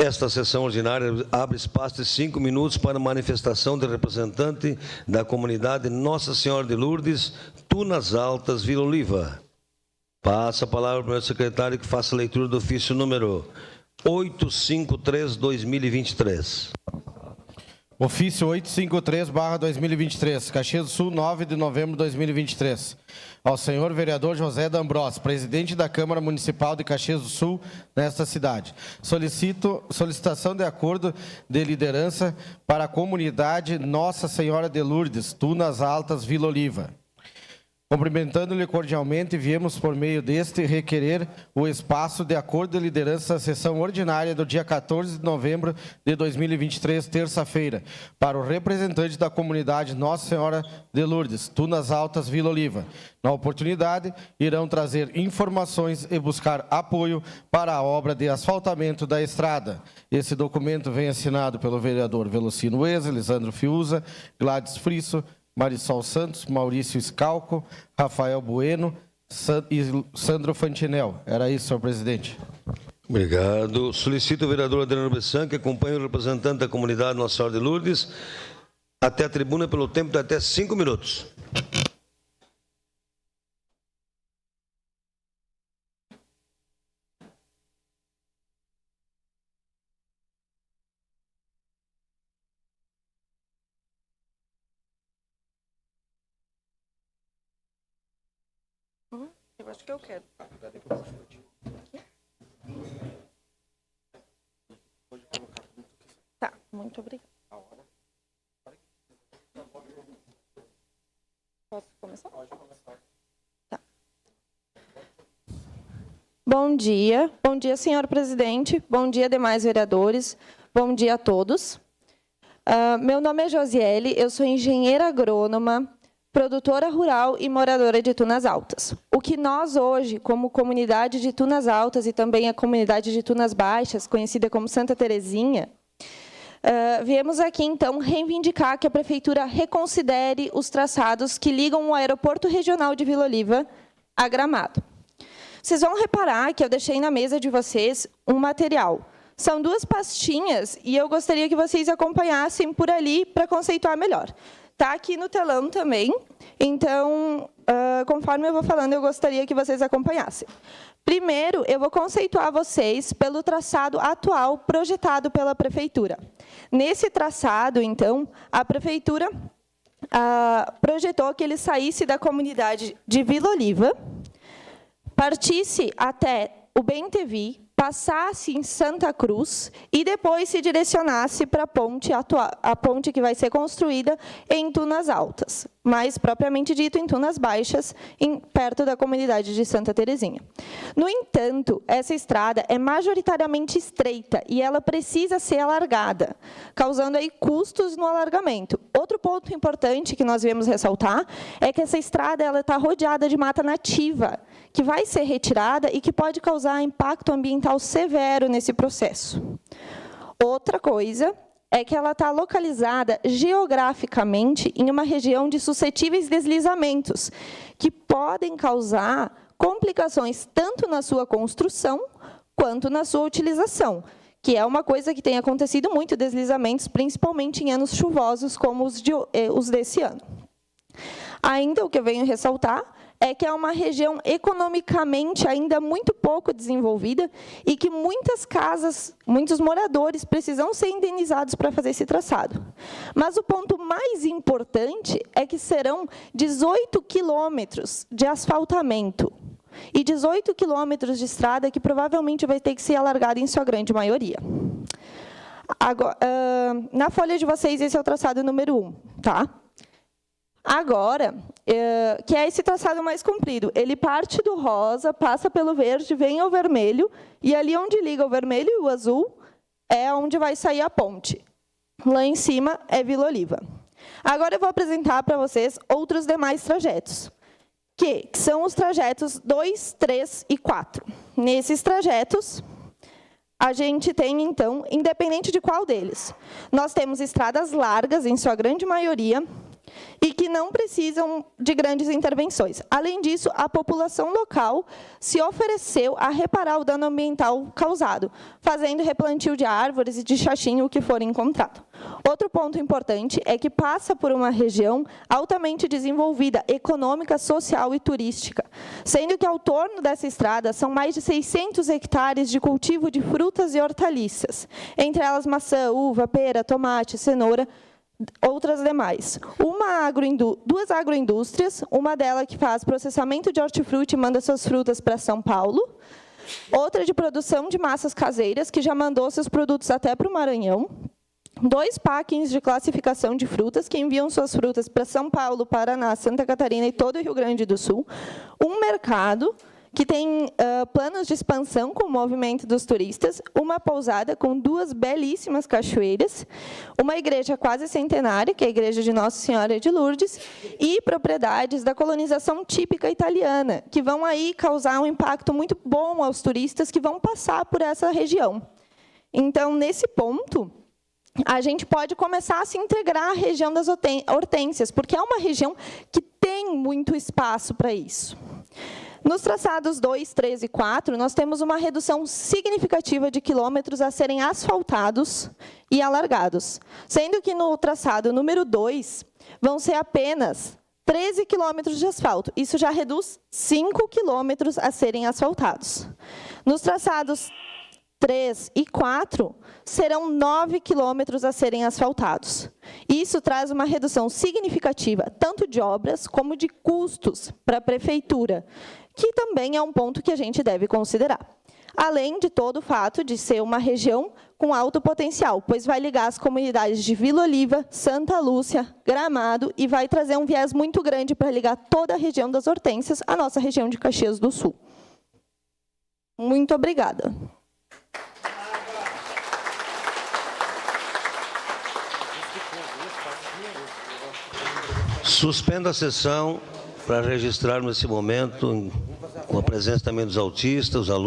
Esta sessão ordinária abre espaço de 5 minutos para manifestação de representante da comunidade Nossa Senhora de Lourdes, Tunas Altas, Vila Oliva. Passa a palavra para o meu secretário que faça a leitura do ofício número 853/2023. Ofício 853/2023, Caxias do Sul, 9 de novembro de 2023. Ao senhor vereador José D'Ambrós, presidente da Câmara Municipal de Caxias do Sul, nesta cidade. Solicitação de acordo de liderança para a comunidade Nossa Senhora de Lourdes, Tunas Altas, Vila Oliva. Cumprimentando-lhe cordialmente, viemos por meio deste requerer o espaço de acordo de liderança da sessão ordinária do dia 14 de novembro de 2023, terça-feira, para o representante da comunidade Nossa Senhora de Lourdes, Tunas Altas, Vila Oliva. Na oportunidade, irão trazer informações e buscar apoio para a obra de asfaltamento da estrada. Esse documento vem assinado pelo vereador Velocino Eza, Lisandro Fiuza, Gladys Frisso, Marisol Santos, Maurício Scalco, Rafael Bueno e Sandro Fantinel. Era isso, senhor presidente. Obrigado. Solicito o vereador Adriano Bessan, que acompanhe o representante da comunidade Nossa Senhora de Lourdes até a tribuna pelo tempo de até 5 minutos. Eu acho que eu quero. Tá, muito obrigada. Posso começar? Pode começar. Tá. Bom dia, senhor presidente, bom dia, demais vereadores, bom dia a todos. Meu nome é Josiele, eu sou engenheira agrônoma, produtora rural e moradora de Tunas Altas. O que nós hoje, como comunidade de Tunas Altas e também a comunidade de Tunas Baixas, conhecida como Santa Terezinha, viemos aqui, então, reivindicar que a Prefeitura reconsidere os traçados que ligam o Aeroporto Regional de Vila Oliva a Gramado. Vocês vão reparar que eu deixei na mesa de vocês um material. São 2 pastinhas e eu gostaria que vocês acompanhassem por ali para conceituar melhor. Está aqui no telão também, então, conforme eu vou falando, eu gostaria que vocês acompanhassem. Primeiro, eu vou conceituar vocês pelo traçado atual projetado pela Prefeitura. Nesse traçado, então, a Prefeitura projetou que ele saísse da comunidade de Vila Oliva, partisse até o Bem-te-Vi, passasse em Santa Cruz e depois se direcionasse para a ponte que vai ser construída em Tunas Altas, mais propriamente dito em Tunas Baixas, perto da comunidade de Santa Terezinha. No entanto, essa estrada é majoritariamente estreita e ela precisa ser alargada, causando aí custos no alargamento. Outro ponto importante que nós viemos ressaltar é que essa estrada está rodeada de mata nativa, que vai ser retirada e que pode causar impacto ambiental severo nesse processo. Outra coisa é que ela está localizada geograficamente em uma região de suscetíveis deslizamentos, que podem causar complicações tanto na sua construção quanto na sua utilização, que é uma coisa que tem acontecido muito, deslizamentos, principalmente em anos chuvosos, como os desse ano. Ainda o que eu venho ressaltar é que é uma região economicamente ainda muito pouco desenvolvida e que muitas casas, muitos moradores precisam ser indenizados para fazer esse traçado. Mas o ponto mais importante é que serão 18 quilômetros de asfaltamento e 18 quilômetros de estrada que provavelmente vai ter que ser alargada em sua grande maioria. Agora, na folha de vocês, esse é o traçado número 1, tá? Agora, que é esse traçado mais comprido, ele parte do rosa, passa pelo verde, vem ao vermelho, e ali onde liga o vermelho e o azul é onde vai sair a ponte. Lá em cima é Vila Oliva. Agora eu vou apresentar para vocês outros demais trajetos, que são os trajetos 2, 3 e 4. Nesses trajetos, a gente tem, então, independente de qual deles, nós temos estradas largas, em sua grande maioria, e que não precisam de grandes intervenções. Além disso, a população local se ofereceu a reparar o dano ambiental causado, fazendo replantio de árvores e de xaxim, o que for encontrado. Outro ponto importante é que passa por uma região altamente desenvolvida, econômica, social e turística, sendo que ao torno dessa estrada são mais de 600 hectares de cultivo de frutas e hortaliças, entre elas maçã, uva, pera, tomate, cenoura, outras demais. Duas agroindústrias, uma delas que faz processamento de hortifruti e manda suas frutas para São Paulo, outra de produção de massas caseiras, que já mandou seus produtos até para o Maranhão, 2 packings de classificação de frutas, que enviam suas frutas para São Paulo, Paraná, Santa Catarina e todo o Rio Grande do Sul, um mercado que tem planos de expansão com o movimento dos turistas, uma pousada com 2 belíssimas cachoeiras, uma igreja quase centenária, que é a igreja de Nossa Senhora de Lourdes, e propriedades da colonização típica italiana, que vão aí causar um impacto muito bom aos turistas que vão passar por essa região. Então, nesse ponto, a gente pode começar a se integrar à região das hortênsias, porque é uma região que tem muito espaço para isso. Nos traçados 2, 3 e 4, nós temos uma redução significativa de quilômetros a serem asfaltados e alargados, sendo que no traçado número 2 vão ser apenas 13 quilômetros de asfalto. Isso já reduz 5 quilômetros a serem asfaltados. Nos traçados 3 e 4, serão 9 quilômetros a serem asfaltados. Isso traz uma redução significativa, tanto de obras como de custos para a prefeitura, que também é um ponto que a gente deve considerar. Além de todo o fato de ser uma região com alto potencial, pois vai ligar as comunidades de Vila Oliva, Santa Lúcia, Gramado, e vai trazer um viés muito grande para ligar toda a região das Hortênsias à nossa região de Caxias do Sul. Muito obrigada. Suspendo a sessão para registrarmos esse momento, com a presença também dos autistas, os alunos.